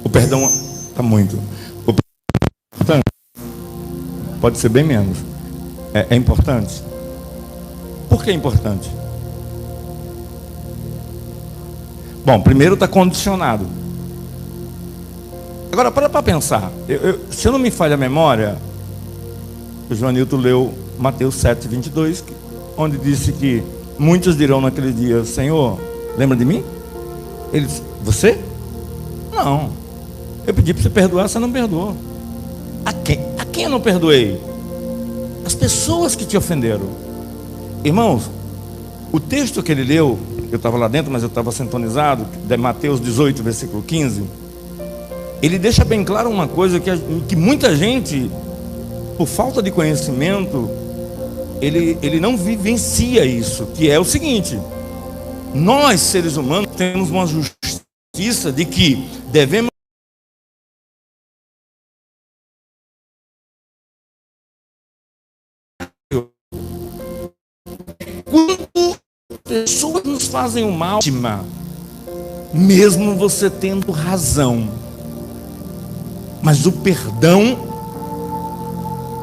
O perdão está muito. O perdão é importante. Pode ser bem menos. É importante. Por que é importante? Bom, primeiro está condicionado. Agora, para pensar. Se eu não me falha a memória, o Joanilton leu Mateus 7, 22, onde disse que muitos dirão naquele dia: Senhor, lembra de mim? Ele disse: você? Não. Eu pedi para você perdoar, você não perdoou. A quem eu não perdoei? As pessoas que te ofenderam. Irmãos, o texto que ele leu, eu estava lá dentro, mas eu estava sintonizado, de Mateus 18, versículo 15, ele deixa bem claro uma coisa que muita gente, por falta de conhecimento, ele não vivencia isso, que é o seguinte: nós, seres humanos, temos uma justiça de que devemos quando pessoas nos fazem o mal, mesmo você tendo razão, mas o perdão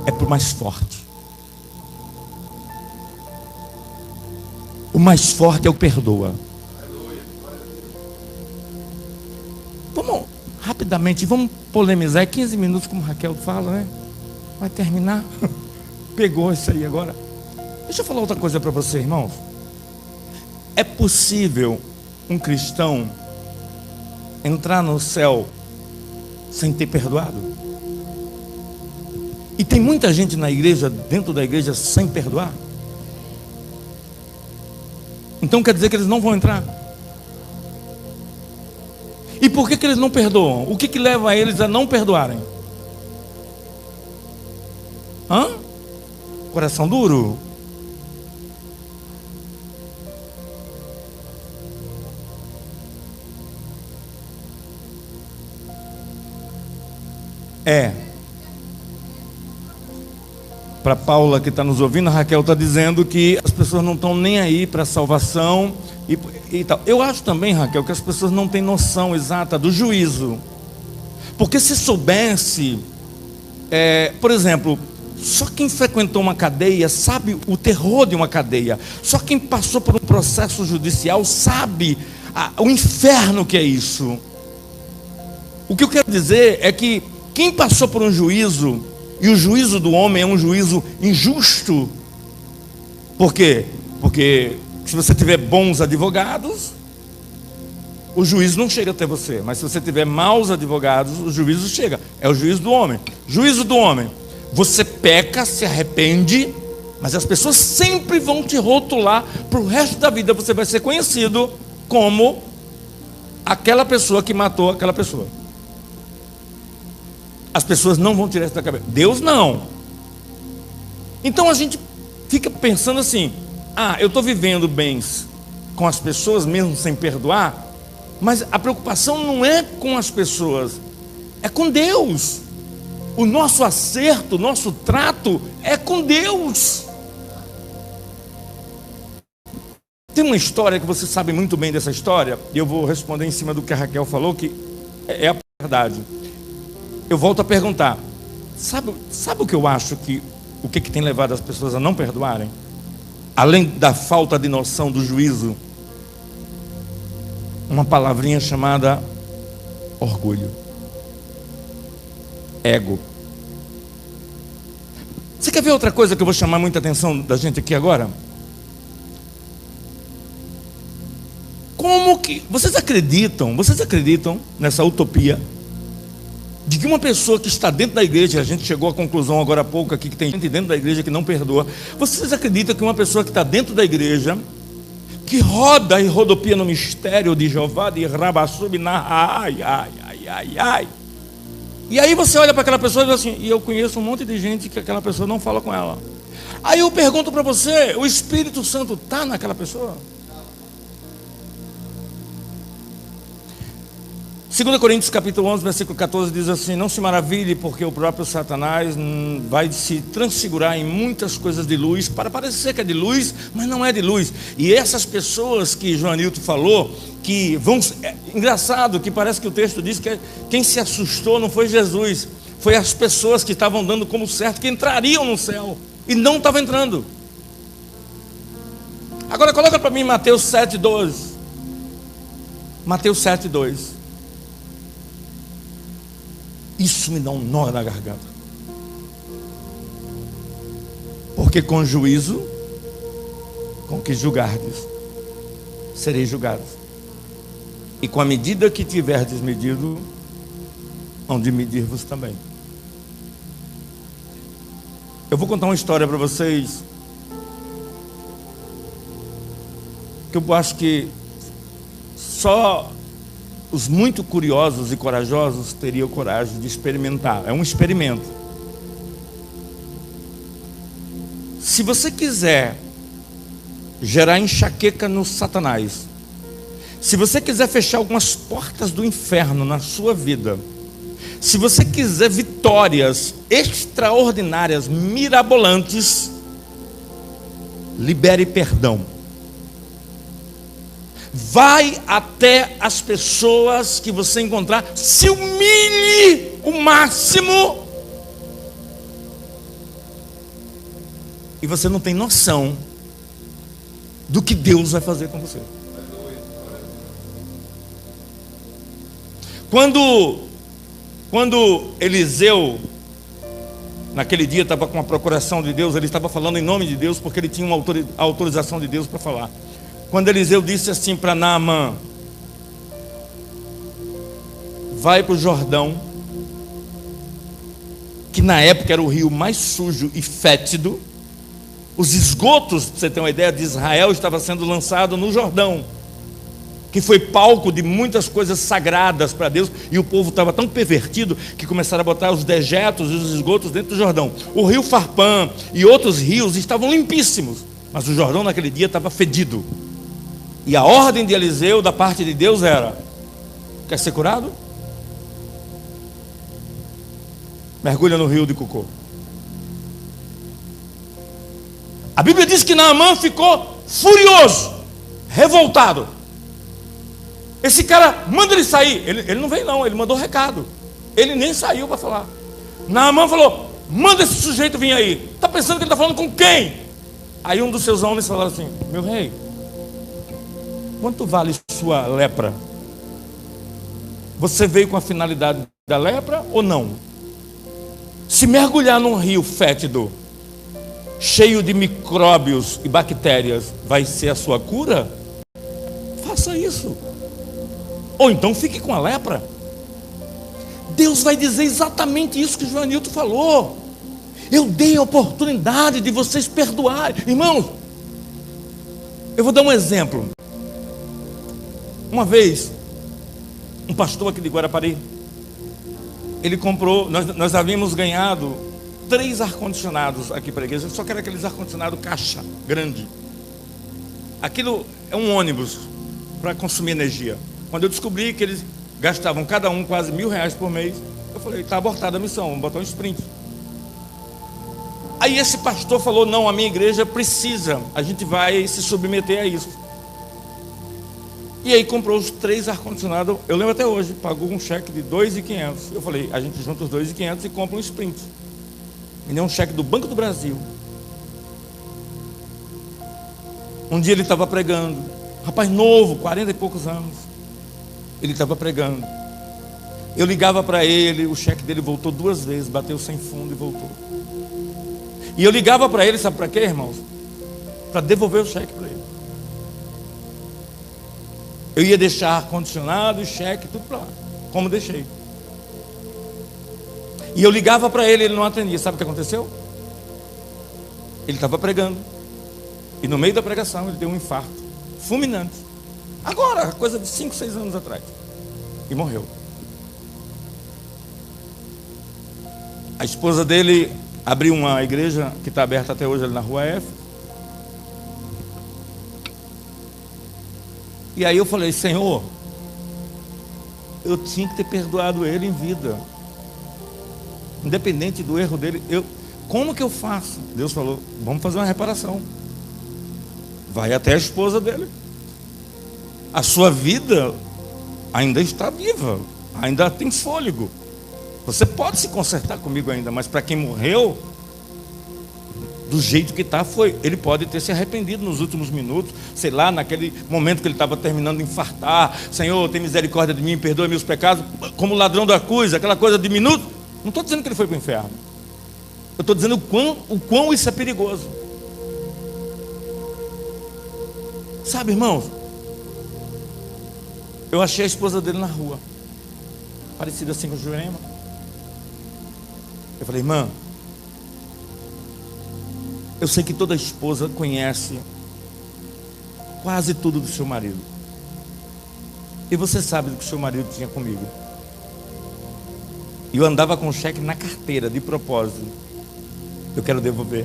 é pro mais forte. O mais forte é o perdoa. Vamos rapidamente, vamos polemizar. É 15 minutos, como Raquel fala, né? Vai terminar. Pegou isso aí agora. Deixa eu falar outra coisa para você, irmãos. É possível um cristão entrar no céu sem ter perdoado? E tem muita gente na igreja, dentro da igreja, sem perdoar. Então quer dizer que eles não vão entrar? E por que eles não perdoam? O que leva eles a não perdoarem? Coração duro? Para Paula que está nos ouvindo, a Raquel está dizendo que as pessoas não estão nem aí para a salvação e tal. Eu acho também, Raquel, que as pessoas não têm noção exata do juízo. Porque se soubesse, por exemplo, só quem frequentou uma cadeia sabe o terror de uma cadeia. Só quem passou por um processo judicial sabe o inferno que é isso. O que eu quero dizer é que quem passou por um juízo, e o juízo do homem é um juízo injusto. Por quê? Porque se você tiver bons advogados, o juízo não chega até você. Mas se você tiver maus advogados, o juízo chega. É o juízo do homem. Juízo do homem: você peca, se arrepende, mas as pessoas sempre vão te rotular para o resto da vida. Você vai ser conhecido como aquela pessoa que matou aquela pessoa. As pessoas não vão tirar isso da cabeça. Deus não. Então a gente fica pensando assim: eu estou vivendo bens com as pessoas mesmo sem perdoar. Mas a preocupação não é com as pessoas, é com Deus. O nosso acerto, o nosso trato é com Deus. Tem uma história que você sabe muito bem dessa história, e eu vou responder em cima do que a Raquel falou, que é a verdade. Eu volto a perguntar: sabe o que eu acho o que tem levado as pessoas a não perdoarem? Além da falta de noção do juízo, uma palavrinha chamada orgulho, ego. Você quer ver outra coisa que eu vou chamar muita atenção da gente aqui agora? Como que vocês acreditam nessa utopia de que uma pessoa que está dentro da igreja, a gente chegou à conclusão agora há pouco aqui que tem gente dentro da igreja que não perdoa. Vocês acreditam que uma pessoa que está dentro da igreja, que roda e rodopia no mistério de Jeová, de Rabassubina, e aí você olha para aquela pessoa e diz assim: e eu conheço um monte de gente que aquela pessoa não fala com ela. Aí eu pergunto para você: o Espírito Santo está naquela pessoa? 2 Coríntios capítulo 11, versículo 14 diz assim: não se maravilhe, porque o próprio Satanás vai se transfigurar em muitas coisas de luz, para parecer que é de luz, mas não é de luz. E essas pessoas que Joanilton falou, que vão... engraçado que parece que o texto diz que quem se assustou não foi Jesus, foi as pessoas que estavam dando como certo que entrariam no céu, e não estavam entrando. Agora coloca para mim Mateus 7,12. Mateus 7,2. Isso me dá um nó na garganta. Porque com juízo, com que julgardes, sereis julgados. E com a medida que tiverdes medido, hão de medir-vos também. Eu vou contar uma história para vocês, que eu acho que só os muito curiosos e corajosos teriam coragem de experimentar. É um experimento. Se você quiser gerar enxaqueca no Satanás, se você quiser fechar algumas portas do inferno na sua vida, se você quiser vitórias extraordinárias, mirabolantes, libere perdão. Vai até as pessoas que você encontrar, se humilhe o máximo. E você não tem noção do que Deus vai fazer com você. Quando Eliseu, naquele dia, estava com a procuração de Deus, ele estava falando em nome de Deus, porque ele tinha uma autorização de Deus para falar. Quando Eliseu disse assim para Naamã: vai para o Jordão, que na época era o rio mais sujo e fétido. Os esgotos, para você ter uma ideia, de Israel estava sendo lançado no Jordão, que foi palco de muitas coisas sagradas para Deus, e o povo estava tão pervertido que começaram a botar os dejetos e os esgotos dentro do Jordão. O rio Farpã e outros rios estavam limpíssimos, mas o Jordão naquele dia estava fedido. E a ordem de Eliseu, da parte de Deus, era: quer ser curado? Mergulha no rio de cocô. A Bíblia diz que Naamã ficou furioso, revoltado. Esse cara, manda ele sair. Ele não veio não, ele mandou recado. Ele nem saiu para falar. Naamã falou: manda esse sujeito vir aí. Está pensando que ele está falando com quem? Aí um dos seus homens falou assim: meu rei, quanto vale sua lepra? Você veio com a finalidade da lepra ou não? Se mergulhar num rio fétido, cheio de micróbios e bactérias, vai ser a sua cura? Faça isso. Ou então fique com a lepra. Deus vai dizer exatamente isso que o Joanilton falou. Eu dei a oportunidade de vocês perdoarem. Irmãos, eu vou dar um exemplo. Uma vez, um pastor aqui de Guarapari, ele comprou, nós havíamos ganhado 3 ar-condicionados aqui para a igreja, só que era aqueles ar-condicionado caixa, grande. Aquilo é um ônibus para consumir energia. Quando eu descobri que eles gastavam cada um quase R$1.000 por mês, eu falei: está abortada a missão, vamos botar um sprint. Aí esse pastor falou: não, a minha igreja precisa, a gente vai se submeter a isso. E aí comprou os 3 ar-condicionados, eu lembro até hoje, pagou um cheque de R$2.500. Eu falei: a gente junta os R$2.500 e compra um sprint. Me deu um cheque do Banco do Brasil. Um dia ele estava pregando, rapaz novo, 40 e poucos anos. Ele estava pregando. Eu ligava para ele, o cheque dele voltou 2 vezes, bateu sem fundo e voltou. E eu ligava para ele, sabe para quê, irmãos? Para devolver o cheque para ele. Eu ia deixar ar-condicionado, cheque, tudo para lá, como deixei. E eu ligava para ele, ele não atendia. Sabe o que aconteceu? Ele estava pregando, e no meio da pregação ele deu um infarto fulminante. Agora, coisa de 5, 6 anos atrás. E morreu. A esposa dele abriu uma igreja que está aberta até hoje ali na Rua F. E aí eu falei: Senhor, eu tinha que ter perdoado ele em vida. Independente do erro dele, como que eu faço? Deus falou, vamos fazer uma reparação. Vai até a esposa dele. A sua vida ainda está viva, ainda tem fôlego. Você pode se consertar comigo ainda, mas para quem morreu, do jeito que está, ele pode ter se arrependido nos últimos minutos, sei lá, naquele momento que ele estava terminando de infartar. Senhor, tem misericórdia de mim, perdoa meus pecados, como ladrão da cruz, aquela coisa de minuto. Não estou dizendo que ele foi para o inferno, eu estou dizendo o quão isso é perigoso. Sabe, irmãos, eu achei a esposa dele na rua, parecida assim com a Jurema. Eu falei, irmã, eu sei que toda esposa conhece quase tudo do seu marido. E você sabe do que o seu marido tinha comigo. E eu andava com o cheque na carteira, de propósito. Eu quero devolver.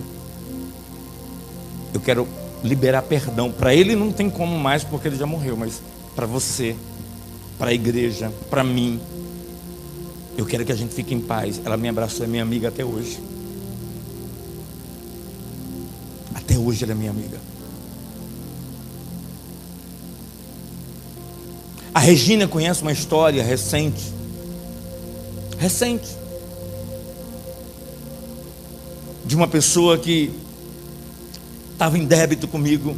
Eu quero liberar perdão. Para ele não tem como mais, porque ele já morreu. Mas para você, para a igreja, para mim, eu quero que a gente fique em paz. Ela me abraçou, é minha amiga até hoje. Até hoje ela é minha amiga. A Regina conhece uma história recente, de uma pessoa que estava em débito comigo.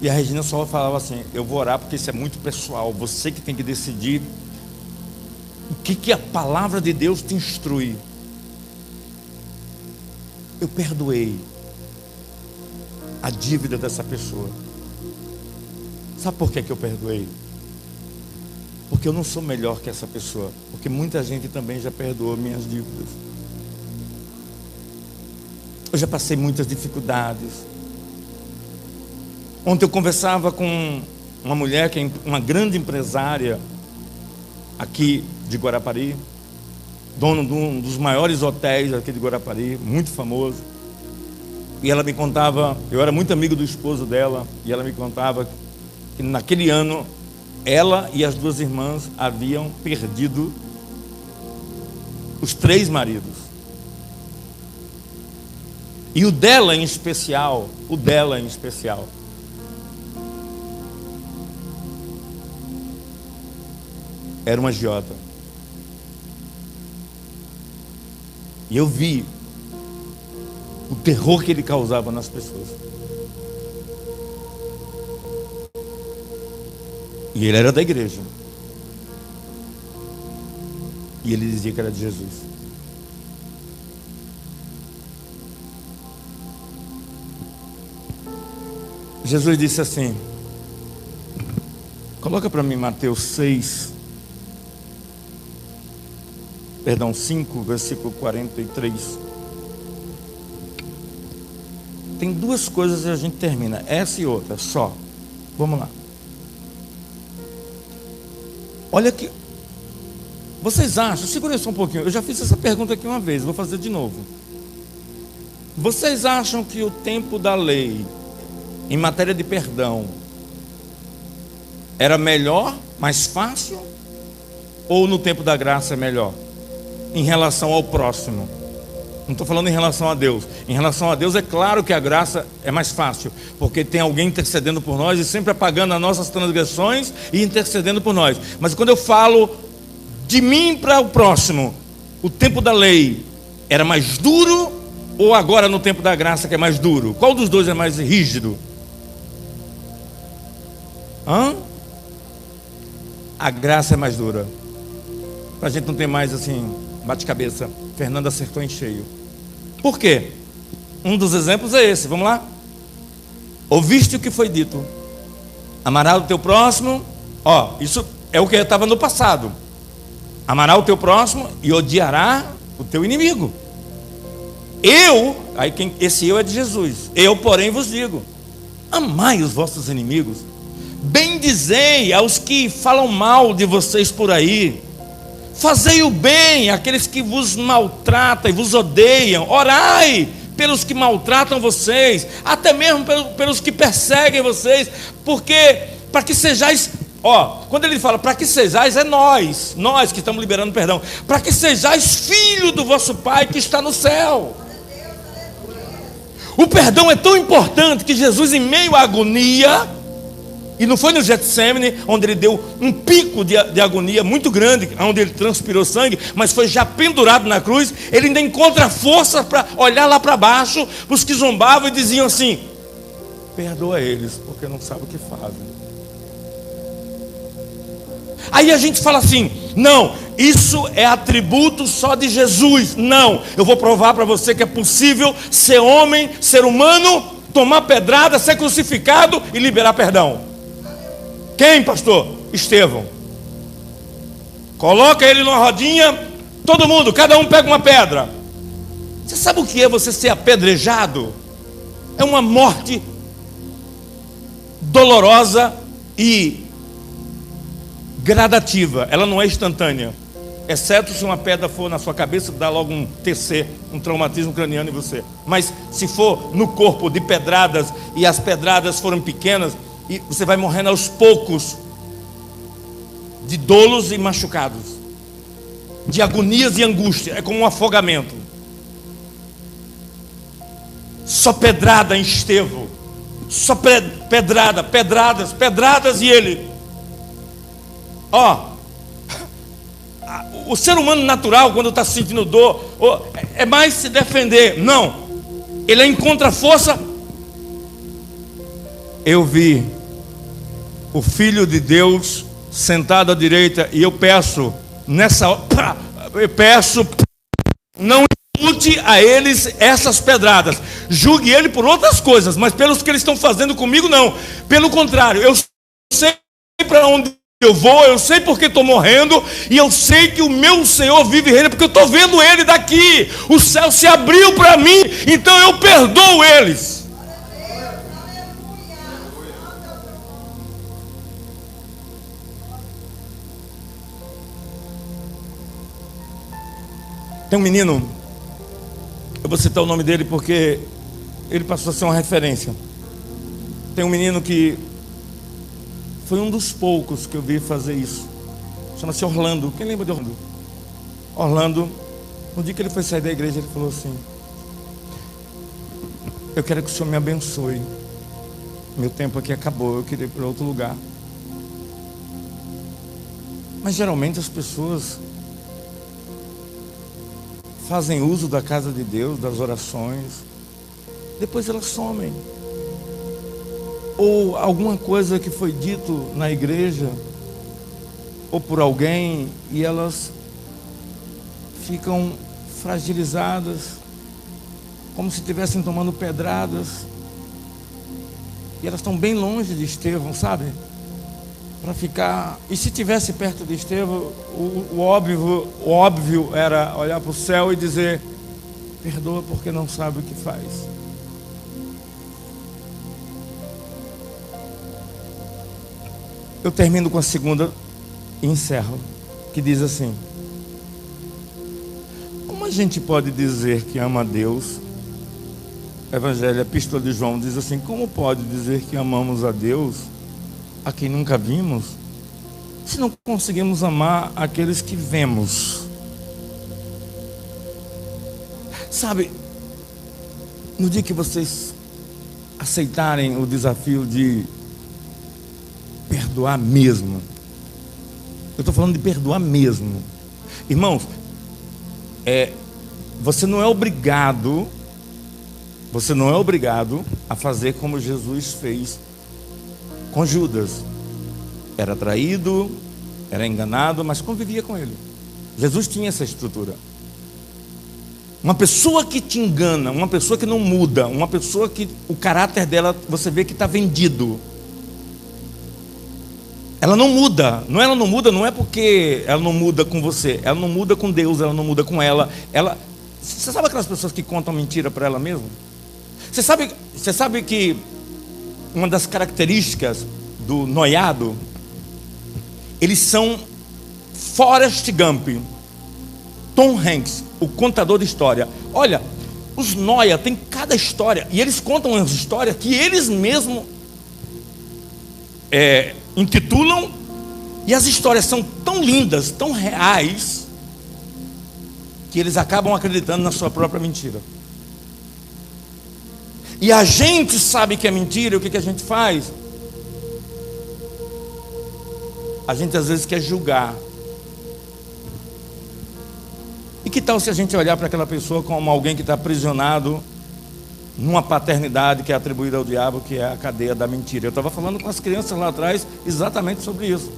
E a Regina só falava assim, eu vou orar porque isso é muito pessoal, você que tem que decidir o que a palavra de Deus te instrui. Eu perdoei a dívida dessa pessoa. Sabe por que eu perdoei? Porque eu não sou melhor que essa pessoa. Porque muita gente também já perdoou minhas dívidas. Eu já passei muitas dificuldades. Ontem eu conversava com uma mulher que é uma grande empresária aqui de Guarapari, dono de um dos maiores hotéis aqui de Guarapari, muito famoso. E ela me contava, eu era muito amigo do esposo dela, e ela me contava que naquele ano ela e as duas irmãs haviam perdido os 3 maridos. E o dela em especial, era um agiota. E eu vi o terror que ele causava nas pessoas. E ele era da igreja. E ele dizia que era de Jesus. Jesus disse assim, coloca para mim Mateus 5, versículo 43. Tem 2 coisas e a gente termina, essa e outra, só. Vamos lá. Olha aqui. Vocês acham, segura só um pouquinho, eu já fiz essa pergunta aqui uma vez, vou fazer de novo. Vocês acham que o tempo da lei, em matéria de perdão, era melhor, mais fácil? Ou no tempo da graça é melhor? Em relação ao próximo. Não estou falando em relação a Deus. Em relação a Deus é claro que a graça é mais fácil, porque tem alguém intercedendo por nós e sempre apagando as nossas transgressões e intercedendo por nós. Mas quando eu falo de mim para o próximo, o tempo da lei era mais duro, ou agora no tempo da graça que é mais duro? Qual dos dois é mais rígido? A graça é mais dura. Para a gente não ter mais assim, bate-cabeça. Fernando acertou em cheio. Por quê? Um dos exemplos é esse, vamos lá? Ouviste o que foi dito: amarás o teu próximo. Isso é o que estava no passado. Amará o teu próximo e odiará o teu inimigo. Esse eu é de Jesus. Eu, porém, vos digo: amai os vossos inimigos, bendizei aos que falam mal de vocês por aí, fazei o bem àqueles que vos maltratam e vos odeiam, orai pelos que maltratam vocês, até mesmo pelos que perseguem vocês, porque para que sejais Ó, quando ele fala para que sejais, é nós que estamos liberando perdão, para que sejais filho do vosso Pai que está no céu. O perdão é tão importante que Jesus, em meio à agonia, e não foi no Getsemane, onde ele deu um pico de agonia muito grande, onde ele transpirou sangue, mas foi já pendurado na cruz, ele ainda encontra força para olhar lá para baixo, os que zombavam e diziam assim: perdoa eles, porque não sabem o que fazem. Aí a gente fala assim: não, isso é atributo só de Jesus. Não, eu vou provar para você que é possível ser homem, ser humano, tomar pedrada, ser crucificado e liberar perdão. Quem, pastor? Estevão. Coloca ele numa rodinha, todo mundo, cada um pega uma pedra. Você sabe o que é você ser apedrejado? É uma morte dolorosa e gradativa, ela não é instantânea, exceto se uma pedra for na sua cabeça, dá logo um TC, um traumatismo craniano em você. Mas se for no corpo de pedradas, e as pedradas forem pequenas, e você vai morrendo aos poucos, de dolos e machucados, de agonias e angústia, é como um afogamento. Só pedrada em Estevão, só pedradas, e ele, ó, o ser humano natural, quando está sentindo dor, é mais se defender. Não, ele encontra força. Eu vi o Filho de Deus sentado à direita, e eu peço, não impute a eles essas pedradas, julgue ele por outras coisas, mas pelos que eles estão fazendo comigo, não. Pelo contrário, eu sei para onde eu vou, eu sei porque estou morrendo, e eu sei que o meu Senhor vive e reina, porque eu estou vendo Ele daqui. O céu se abriu para mim, então eu perdoo eles. Tem um menino, eu vou citar o nome dele porque ele passou a ser uma referência. Tem um menino que foi um dos poucos que eu vi fazer isso. Chama-se Orlando. Quem lembra de Orlando? Orlando, no dia que ele foi sair da igreja, ele falou assim: eu quero que o Senhor me abençoe. Meu tempo aqui acabou, eu queria ir para outro lugar. Mas geralmente as pessoas fazem uso da casa de Deus, das orações, depois elas somem. Ou alguma coisa que foi dito na igreja, ou por alguém, e elas ficam fragilizadas, como se estivessem tomando pedradas, e elas estão bem longe de Estevão, sabe? Para ficar, e se estivesse perto de Estevão, o óbvio era olhar para o céu e dizer: perdoa porque não sabe o que faz. Eu termino com a segunda e encerro, que diz assim: como a gente pode dizer que ama a Deus? Evangelho, Epístola de João diz assim: como pode dizer que amamos a Deus a quem nunca vimos, se não conseguimos amar aqueles que vemos? Sabe, no dia que vocês aceitarem o desafio de perdoar mesmo, eu estou falando de perdoar mesmo, irmãos, você não é obrigado a fazer como Jesus fez com Judas. Era traído, era enganado, mas convivia com ele. Jesus tinha essa estrutura. Uma pessoa que te engana, uma pessoa que não muda, uma pessoa que o caráter dela, você vê que está vendido. Ela não muda, ela não muda, não é porque ela não muda com você, ela não muda com Deus, ela não muda com ela. Você sabe aquelas pessoas que contam mentira para ela mesma? Você sabe que uma das características do noiado, eles são Forrest Gump, Tom Hanks, o contador de história. Olha, os noia têm cada história, e eles contam as histórias que eles mesmos intitulam E as histórias são tão lindas, tão reais, que eles acabam acreditando na sua própria mentira. E a gente sabe que é mentira, o que a gente faz? A gente às vezes quer julgar. E que tal se a gente olhar para aquela pessoa como alguém que está aprisionado numa paternidade que é atribuída ao diabo, que é a cadeia da mentira? Eu estava falando com as crianças lá atrás exatamente sobre isso.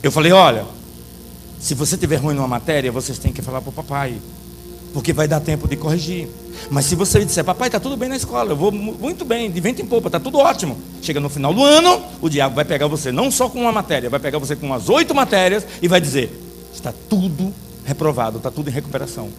Eu falei, olha, se você tiver ruim numa matéria, vocês têm que falar para o papai, porque vai dar tempo de corrigir. Mas se você disser, papai, está tudo bem na escola, eu vou muito bem, de vento em popa, está tudo ótimo. Chega no final do ano, o diabo vai pegar você não só com uma matéria, vai pegar você com umas 8 matérias e vai dizer, está tudo reprovado, está tudo em recuperação.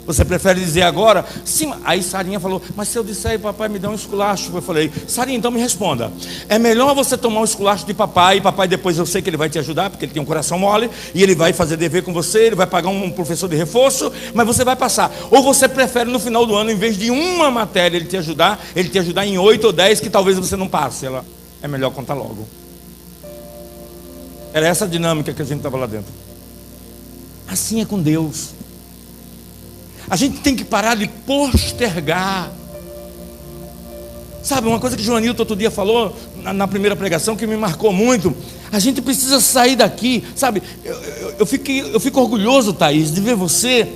Você prefere dizer agora? Sim. Aí Sarinha falou, mas se eu disser aí, papai me dá um esculacho. Eu falei, Sarinha, então me responda. É melhor você tomar um esculacho de papai, e papai depois eu sei que ele vai te ajudar, porque ele tem um coração mole, e ele vai fazer dever com você, ele vai pagar um professor de reforço, mas você vai passar. Ou você prefere no final do ano, em vez de uma matéria ele te ajudar em 8 ou 10, que talvez você não passe. Ela, é melhor contar logo. Era essa a dinâmica que a gente estava lá dentro. Assim é com Deus. A gente tem que parar de postergar. Sabe, uma coisa que Joanilton outro dia falou na primeira pregação que me marcou muito. A gente precisa sair daqui. Sabe, eu fico orgulhoso, Thaís, de ver você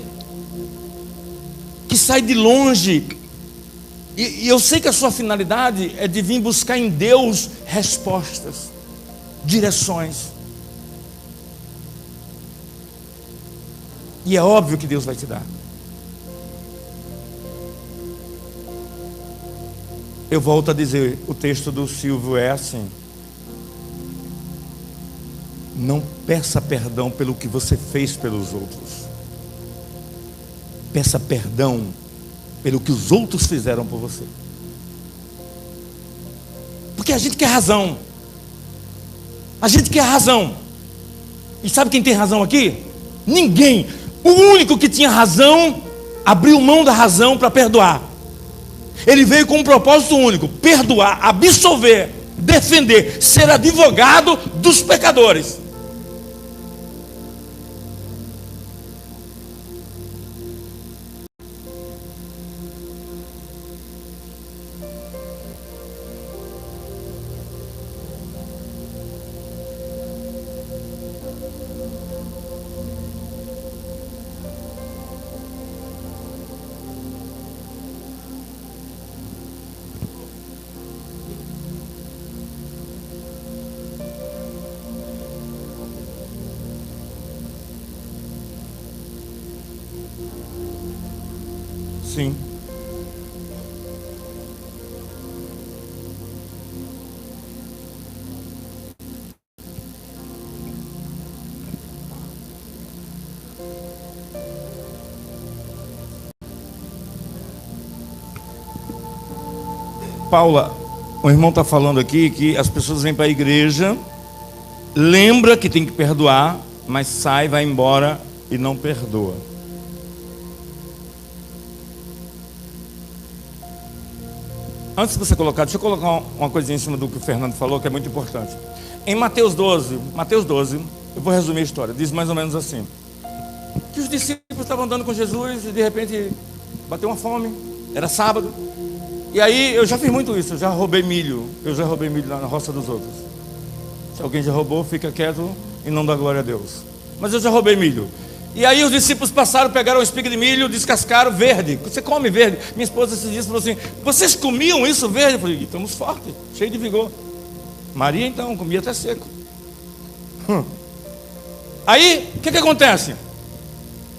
que sai de longe. E eu sei que a sua finalidade é de vir buscar em Deus respostas, direções. E é óbvio que Deus vai te dar. Eu volto a dizer, o texto do Silvio é assim: não peça perdão pelo que você fez pelos outros, peça perdão pelo que os outros fizeram por você. Porque a gente quer razão. A gente quer razão. E sabe quem tem razão aqui? Ninguém. O único que tinha razão abriu mão da razão para perdoar. Ele veio com um propósito único: perdoar, absolver, defender, ser advogado dos pecadores. Sim. Paula, o irmão está falando aqui que as pessoas vêm para a igreja, lembra que tem que perdoar, mas sai, vai embora e não perdoa. Antes de você colocar, deixa eu colocar uma coisinha em cima do que o Fernando falou, que é muito importante. Em Mateus 12, eu vou resumir a história, diz mais ou menos assim: que os discípulos estavam andando com Jesus e de repente bateu uma fome, era sábado. E aí, eu já fiz muito isso, eu já roubei milho na roça dos outros. Se alguém já roubou, fica quieto e não dá glória a Deus. Mas eu já roubei milho. E aí os discípulos passaram, pegaram uma espiga de milho, descascaram verde. Você come verde? Minha esposa esses dias falou assim: vocês comiam isso verde? Eu falei: estamos fortes, cheio de vigor. Maria então, comia até seco. Aí, o que acontece?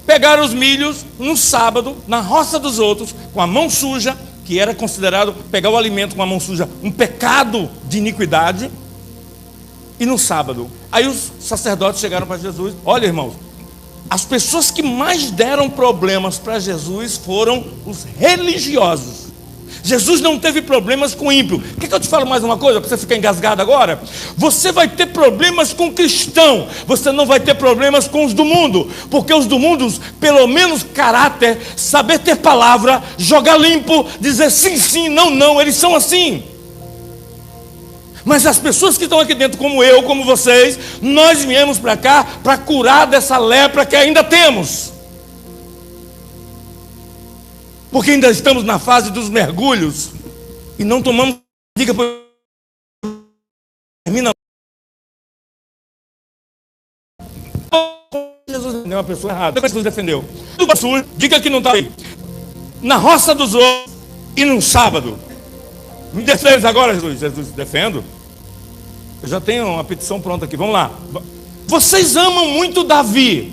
Pegaram os milhos no sábado, na roça dos outros, com a mão suja, que era considerado pegar o alimento com a mão suja um pecado de iniquidade. E no sábado, aí os sacerdotes chegaram para Jesus: olha, irmãos, as pessoas que mais deram problemas para Jesus foram os religiosos. Jesus não teve problemas com ímpio. Quer que eu te fale mais uma coisa, para você ficar engasgado agora? Você vai ter problemas com cristão, você não vai ter problemas com os do mundo, porque os do mundo, pelo menos caráter, saber ter palavra, jogar limpo, dizer sim, sim, não, não, eles são assim. Mas as pessoas que estão aqui dentro, como eu, como vocês, nós viemos para cá para curar dessa lepra que ainda temos. Porque ainda estamos na fase dos mergulhos e não tomamos dica por termina. Jesus defendeu uma pessoa errada. Jesus defendeu. Diga que não está aí. Na roça dos outros e num sábado. Me defende agora, Jesus. Jesus, defendo. Eu já tenho uma petição pronta aqui. Vamos lá. Vocês amam muito Davi.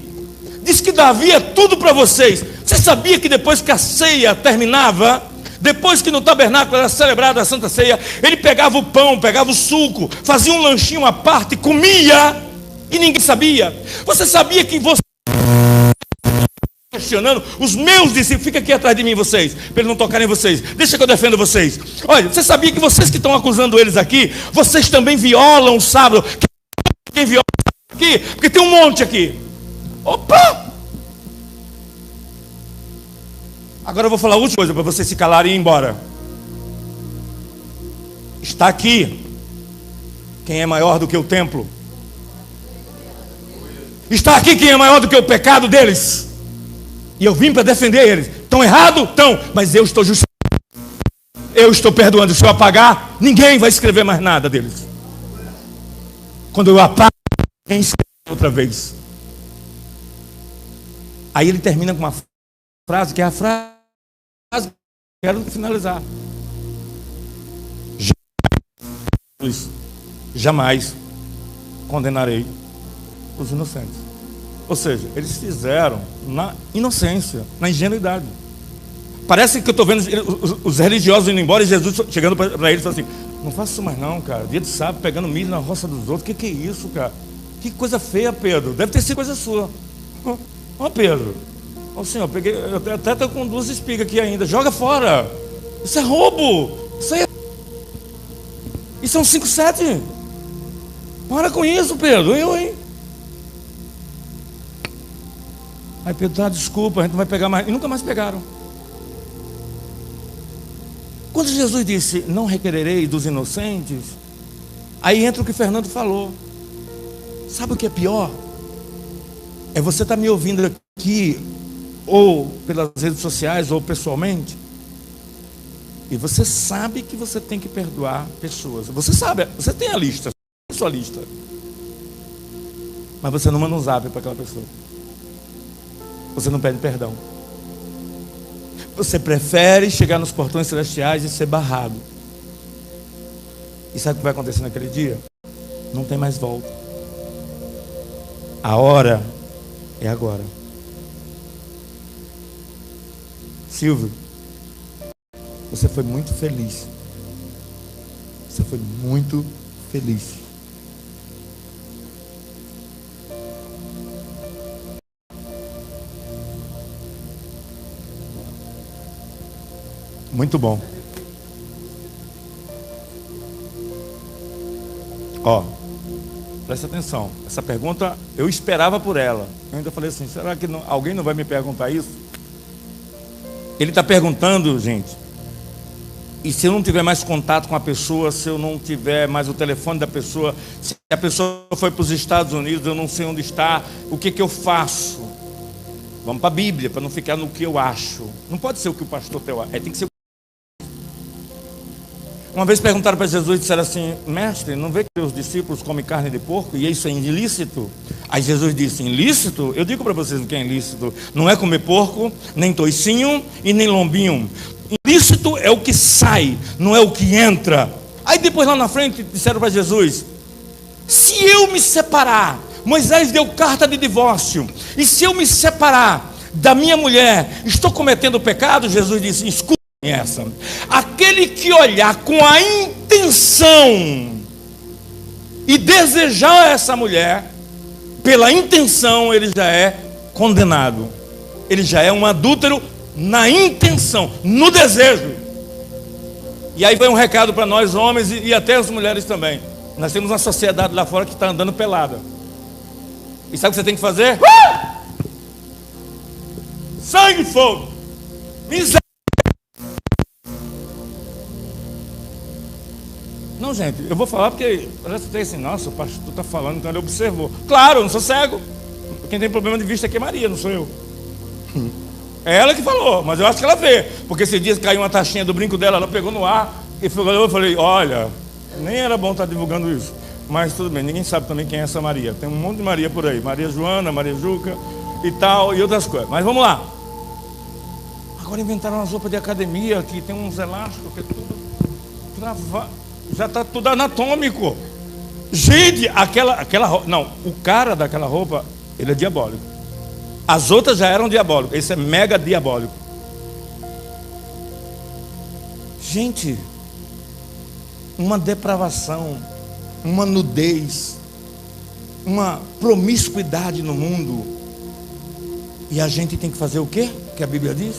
Diz que Davi é tudo para vocês. Você sabia que depois que a ceia terminava, depois que no tabernáculo era celebrada a Santa Ceia, ele pegava o pão, pegava o suco, fazia um lanchinho à parte, comia, e ninguém sabia. Você sabia que você questionando os meus discípulos, fica aqui atrás de mim vocês, para eles não tocarem em vocês, deixa que eu defendo vocês. Olha, você sabia que vocês que estão acusando eles aqui, vocês também violam o sábado? Quem viola aqui? Porque tem um monte aqui. Opa! Agora eu vou falar a última coisa para vocês se calarem e ir embora. Está aqui quem é maior do que o templo. Está aqui quem é maior do que o pecado deles. E eu vim para defender eles. Estão errados? Estão. Mas eu estou justificando. Eu estou perdoando. Se eu apagar, ninguém vai escrever mais nada deles. Quando eu apago, ninguém escreve outra vez. Aí ele termina com uma frase que é a frase que eu quero finalizar. Jamais condenarei os inocentes. Ou seja, eles fizeram na inocência, na ingenuidade. Parece que eu estou vendo os religiosos indo embora e Jesus chegando para eles e falando assim: não faça isso mais não, cara. Dia de sábado pegando milho na roça dos outros. Que é isso, cara? Que coisa feia, Pedro. Deve ter sido coisa sua. Ó, Pedro. Ó, senhor, eu peguei, eu até estou com 2 espigas aqui ainda. Joga fora. Isso é roubo. Isso é um 5-7. Para com isso, Pedro. Hein? Aí Pedro, tá, desculpa, a gente não vai pegar mais. E nunca mais pegaram. Quando Jesus disse, não requererei dos inocentes, aí entra o que Fernando falou. Sabe o que é pior? É você estar me ouvindo aqui, ou pelas redes sociais, ou pessoalmente, e você sabe que você tem que perdoar pessoas. Você sabe, você tem a lista, a sua lista. Mas você não manda um zap para aquela pessoa. Você não pede perdão. Você prefere chegar nos portões celestiais e ser barrado. E sabe o que vai acontecer naquele dia? Não tem mais volta. A hora é agora. Silvio, você foi muito feliz. Você foi muito feliz. Muito bom. Ó, presta atenção. Essa pergunta eu esperava por ela. Eu ainda falei assim: será que alguém não vai me perguntar isso? Ele está perguntando, gente. E se eu não tiver mais contato com a pessoa, se eu não tiver mais o telefone da pessoa, se a pessoa foi para os Estados Unidos, eu não sei onde está, o que eu faço? Vamos para a Bíblia, para não ficar no que eu acho. Não pode ser o que o pastor teu acha, tem que ser o... Uma vez perguntaram para Jesus e disseram assim: mestre, não vê que os discípulos comem carne de porco e isso é ilícito? Aí Jesus disse: ilícito? Eu digo para vocês o que é ilícito. Não é comer porco, nem toicinho e nem lombinho. Ilícito é o que sai, não é o que entra. Aí depois lá na frente disseram para Jesus: se eu me separar, Moisés deu carta de divórcio, e se eu me separar da minha mulher, estou cometendo pecado? Jesus disse: escuta essa. Aquele que olhar com a intenção e desejar essa mulher, pela intenção, ele já é condenado. Ele já é um adúltero na intenção, no desejo. E aí foi um recado para nós homens e até as mulheres também. Nós temos uma sociedade lá fora que está andando pelada. E sabe o que você tem que fazer? Sangue e fogo. Miséria. Não, gente, eu vou falar porque parece até assim, nossa, o pastor está falando, então ele observou. Claro, eu não sou cego. Quem tem problema de vista aqui é Maria, não sou eu. É ela que falou, mas eu acho que ela vê. Porque esse dia caiu uma taxinha do brinco dela, ela pegou no ar e eu falei, olha, nem era bom estar divulgando isso. Mas tudo bem, ninguém sabe também quem é essa Maria. Tem um monte de Maria por aí. Maria Joana, Maria Juca e tal, e outras coisas. Mas vamos lá. Agora inventaram umas roupas de academia que tem uns elásticos que é tudo travado. Já está tudo anatômico. Gente, aquela roupa. Não, o cara daquela roupa, ele é diabólico. As outras já eram diabólicas. Esse é mega diabólico. Gente, uma depravação, uma nudez, uma promiscuidade no mundo. E a gente tem que fazer o quê? Que a Bíblia diz?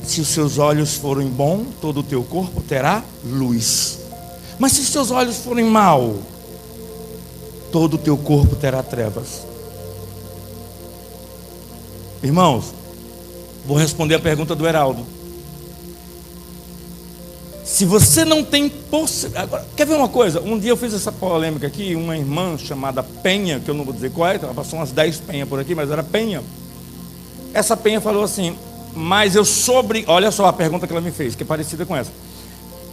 Se os seus olhos forem bons, todo o teu corpo terá luz. Mas se os seus olhos forem mau, todo o teu corpo terá trevas. Irmãos, vou responder a pergunta do Heraldo. Se você não tem possibilidade... Quer ver uma coisa? Um dia eu fiz essa polêmica aqui, uma irmã chamada Penha, que eu não vou dizer qual é, ela passou umas 10 Penha por aqui, mas era Penha. Essa Penha falou assim, mas eu olha só a pergunta que ela me fez, que é parecida com essa.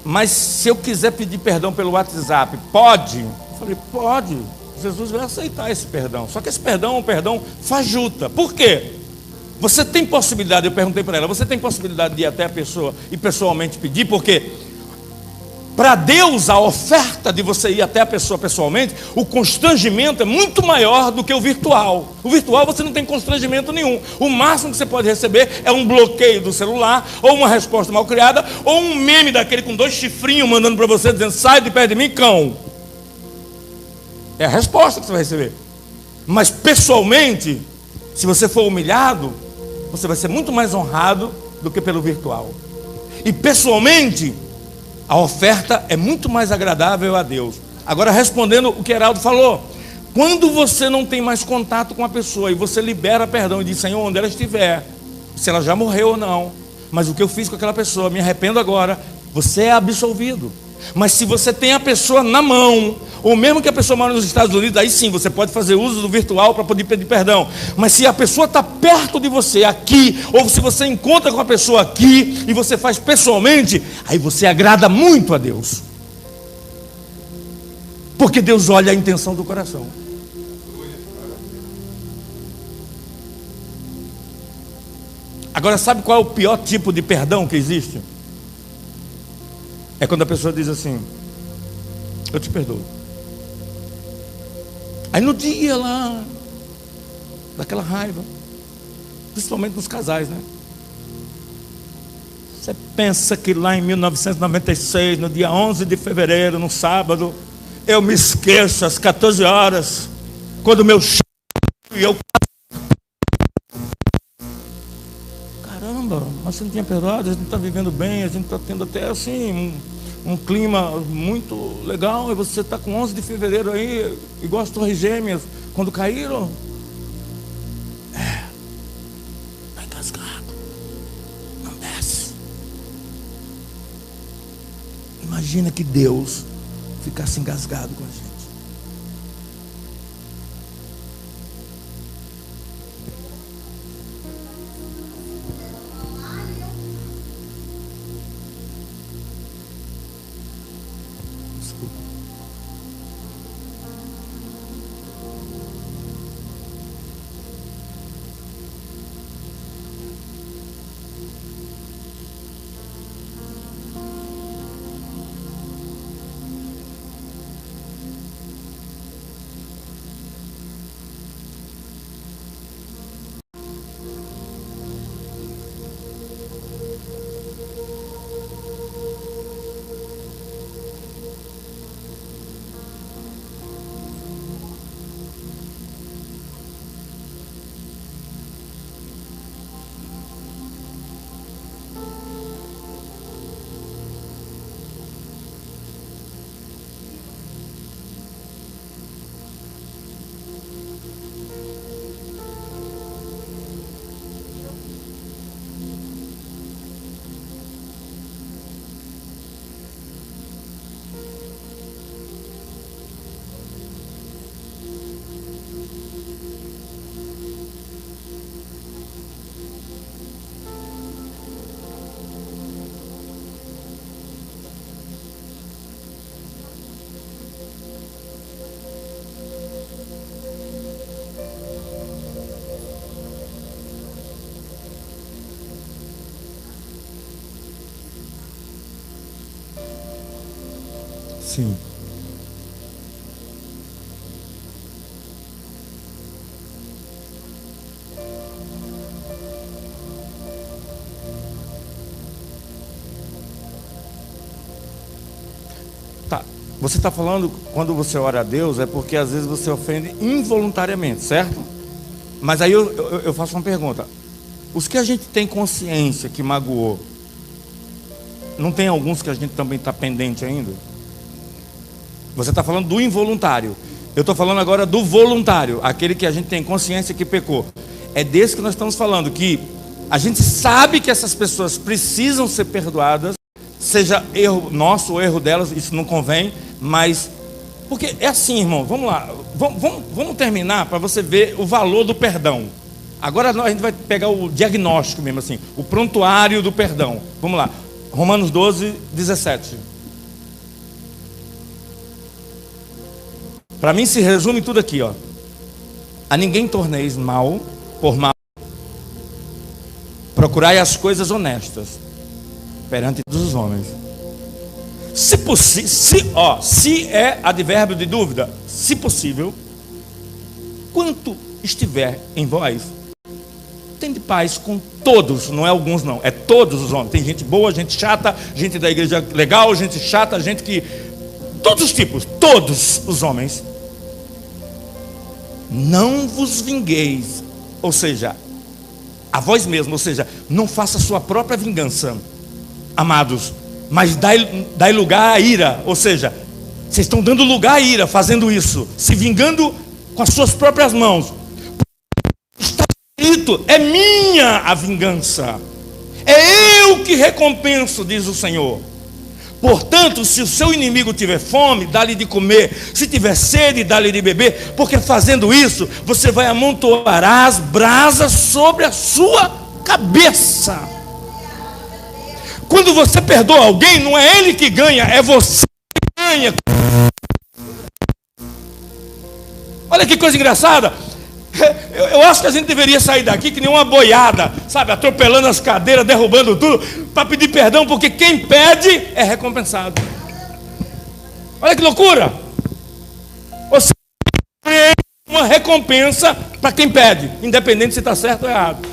Mas se eu quiser pedir perdão pelo WhatsApp, pode? Eu falei, pode. Jesus vai aceitar esse perdão. Só que esse perdão é um perdão fajuta. Por quê? Você tem possibilidade, eu perguntei para ela, você tem possibilidade de ir até a pessoa e pessoalmente pedir? Porque para Deus a oferta de você ir até a pessoa pessoalmente, o constrangimento é muito maior do que o virtual. O virtual você não tem constrangimento nenhum. O máximo que você pode receber é um bloqueio do celular, ou uma resposta mal criada, ou um meme daquele com 2 chifrinhos mandando para você dizendo, sai de perto de mim, cão. É a resposta que você vai receber. Mas pessoalmente, se você for humilhado, você vai ser muito mais honrado do que pelo virtual. E pessoalmente, a oferta é muito mais agradável a Deus. Agora, respondendo o que Heraldo falou, quando você não tem mais contato com a pessoa e você libera perdão e diz, Senhor, onde ela estiver, se ela já morreu ou não, mas o que eu fiz com aquela pessoa, me arrependo agora, você é absolvido. Mas se você tem a pessoa na mão, ou mesmo que a pessoa mora nos Estados Unidos, aí sim, você pode fazer uso do virtual para poder pedir perdão. Mas se a pessoa está perto de você aqui, ou se você encontra com a pessoa aqui, e você faz pessoalmente, aí você agrada muito a Deus. Porque Deus olha a intenção do coração. Agora, sabe qual é o pior tipo de perdão que existe? É quando a pessoa diz assim, eu te perdoo. Aí no dia lá, daquela raiva, principalmente nos casais, né? Você pensa que lá em 1996, no dia 11 de fevereiro, no sábado, eu me esqueço às 14 horas, quando o meu chefe e eu... Caramba, mas você não tinha perdoado, a gente está vivendo bem, a gente está tendo até assim um clima muito legal, e você está com 11 de fevereiro aí, igual as Torres Gêmeas, quando caíram. Vai engasgado, não desce. Imagina que Deus ficasse engasgado com a gente. Sim. Tá. Você está falando, quando você ora a Deus, é porque às vezes você ofende involuntariamente, certo? Mas aí eu faço uma pergunta. Os que a gente tem consciência que magoou, não tem alguns que a gente também está pendente ainda? Você está falando do involuntário. Eu estou falando agora do voluntário, aquele que a gente tem consciência que pecou. É desse que nós estamos falando, que a gente sabe que essas pessoas precisam ser perdoadas, seja erro nosso ou erro delas, isso não convém, mas... Porque é assim, irmão, vamos lá, vamos terminar para você ver o valor do perdão. Agora a gente vai pegar o diagnóstico mesmo assim, o prontuário do perdão. Vamos lá, Romanos 12, 17. Para mim se resume tudo aqui, ó. A ninguém torneis mal por mal. Procurai as coisas honestas perante todos os homens. Se é advérbio de dúvida, se possível, quanto estiver em vós, tende paz com todos, não é alguns não, é todos os homens. Tem gente boa, gente chata, gente da igreja legal, gente chata, gente que... Todos os tipos, todos os homens. Não vos vingueis, ou seja, a vós mesmo, ou seja, não faça a sua própria vingança, amados, mas dai lugar à ira, ou seja, vocês estão dando lugar à ira, fazendo isso, se vingando com as suas próprias mãos. Está escrito, é minha a vingança, é eu que recompenso, diz o Senhor. Portanto, se o seu inimigo tiver fome, dá-lhe de comer, se tiver sede, dá-lhe de beber, porque fazendo isso, você vai amontoar as brasas sobre a sua cabeça. Quando você perdoa alguém, não é ele que ganha, é você que ganha. Olha que coisa engraçada. Eu acho que a gente deveria sair daqui que nem uma boiada, sabe, atropelando as cadeiras, derrubando tudo, para pedir perdão, porque quem pede é recompensado. Olha que loucura. Você tem uma recompensa para quem pede, independente se está certo ou errado.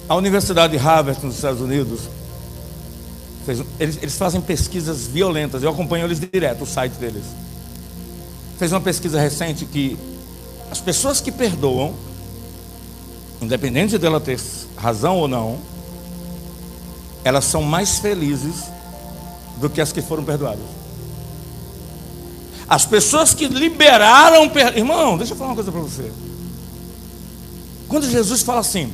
A Universidade de Harvard, nos Estados Unidos, eles fazem pesquisas violentas. Eu acompanho eles direto, o site deles. Fez uma pesquisa recente que as pessoas que perdoam, independente dela ter razão ou não, elas são mais felizes do que as que foram perdoadas. As pessoas que liberaram... Irmão, deixa eu falar uma coisa para você. Quando Jesus fala assim: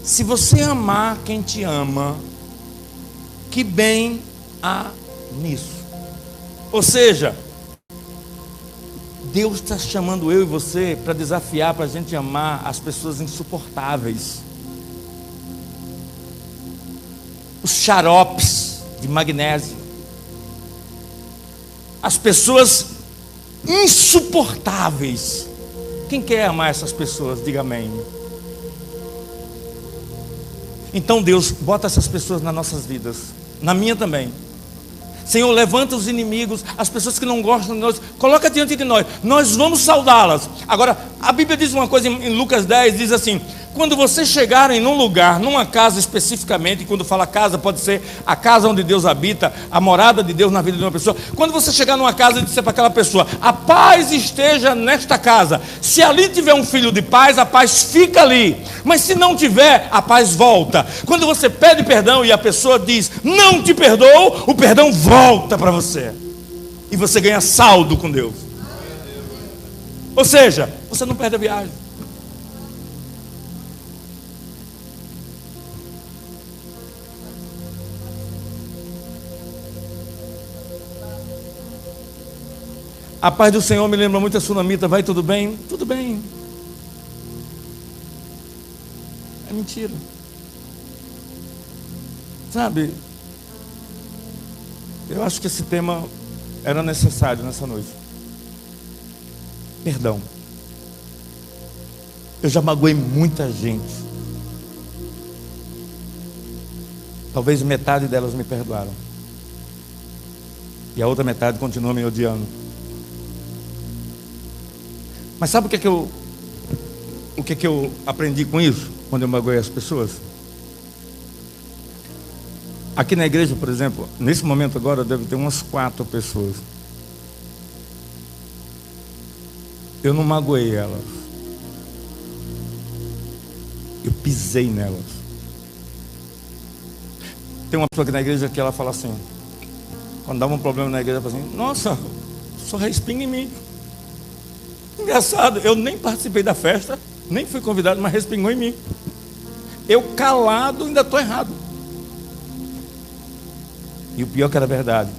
se você amar quem te ama, que bem há nisso. Ou seja, Deus está chamando eu e você para desafiar, para a gente amar as pessoas insuportáveis, os xaropes de magnésio, as pessoas insuportáveis. Quem quer amar essas pessoas? Diga amém. Então Deus, bota essas pessoas nas nossas vidas, na minha também. Senhor, levanta os inimigos, as pessoas que não gostam de nós, coloca diante de nós, nós vamos saudá-las. Agora, a Bíblia diz uma coisa em Lucas 10, diz assim: quando vocês chegarem num lugar, numa casa especificamente, quando fala casa, pode ser a casa onde Deus habita, a morada de Deus na vida de uma pessoa. Quando você chegar numa casa e disser para aquela pessoa: a paz esteja nesta casa. Se ali tiver um filho de paz, a paz fica ali. Mas se não tiver, a paz volta. Quando você pede perdão e a pessoa diz: não te perdoo, o perdão volta para você. E você ganha saldo com Deus. Ou seja, você não perde a viagem. A paz do Senhor me lembra muito a sunamita. Vai tudo bem? Tudo bem. É mentira. Sabe, eu acho que esse tema era necessário nessa noite. Perdão. Eu já magoei muita gente. Talvez metade delas me perdoaram. E a outra metade continua me odiando. Mas sabe o que eu aprendi com isso? Quando eu magoei as pessoas? Aqui na igreja, por exemplo, nesse momento agora deve ter umas 4 pessoas. Eu não magoei elas. Eu pisei nelas. Tem uma pessoa aqui na igreja que ela fala assim, quando dá um problema na igreja, ela fala assim, nossa, só respinga em mim. Engraçado, eu nem participei da festa, nem fui convidado, mas respingou em mim. Eu calado ainda estou errado. E o pior que era verdade,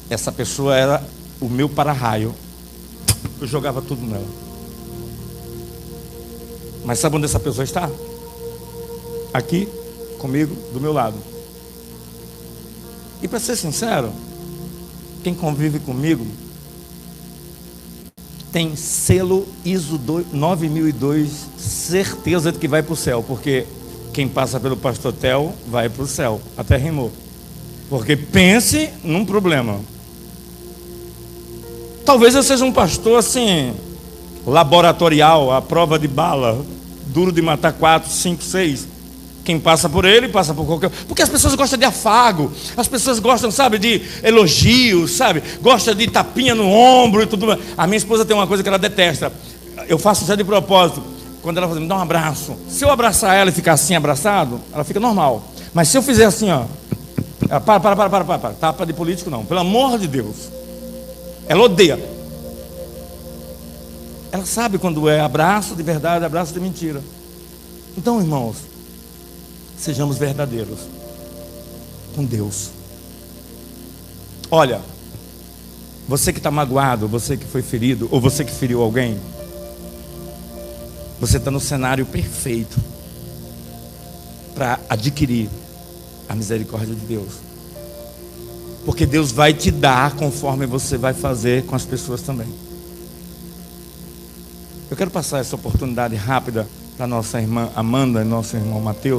essa pessoa era o meu para-raio. Eu jogava tudo nela. Mas sabe onde essa pessoa está? Aqui, comigo, do meu lado. E para ser sincero, quem convive comigo tem selo ISO 9002, certeza de que vai para o céu, porque quem passa pelo pastor Theo vai para o céu. Até rimou. Porque pense num problema. Talvez eu seja um pastor assim, laboratorial, à prova de bala, duro de matar 4, 5, 6. Quem passa por ele, passa por qualquer... Porque as pessoas gostam de afago, as pessoas gostam, sabe, de elogios, sabe, gostam de tapinha no ombro e tudo mais. A minha esposa tem uma coisa que ela detesta. Eu faço isso de propósito. Quando ela fala, me dá um abraço. Se eu abraçar ela e ficar assim abraçado, ela fica normal. Mas se eu fizer assim, ó, ela, para. Tapa de político não, pelo amor de Deus. Ela odeia. Ela sabe quando é abraço de verdade, abraço de mentira. Então, irmãos, sejamos verdadeiros com Deus. Olha, você que está magoado, você que foi ferido, ou você que feriu alguém, você está no cenário perfeito para adquirir a misericórdia de Deus. Porque Deus vai te dar conforme você vai fazer com as pessoas também. Eu quero passar essa oportunidade rápida para nossa irmã Amanda e nosso irmão Mateus.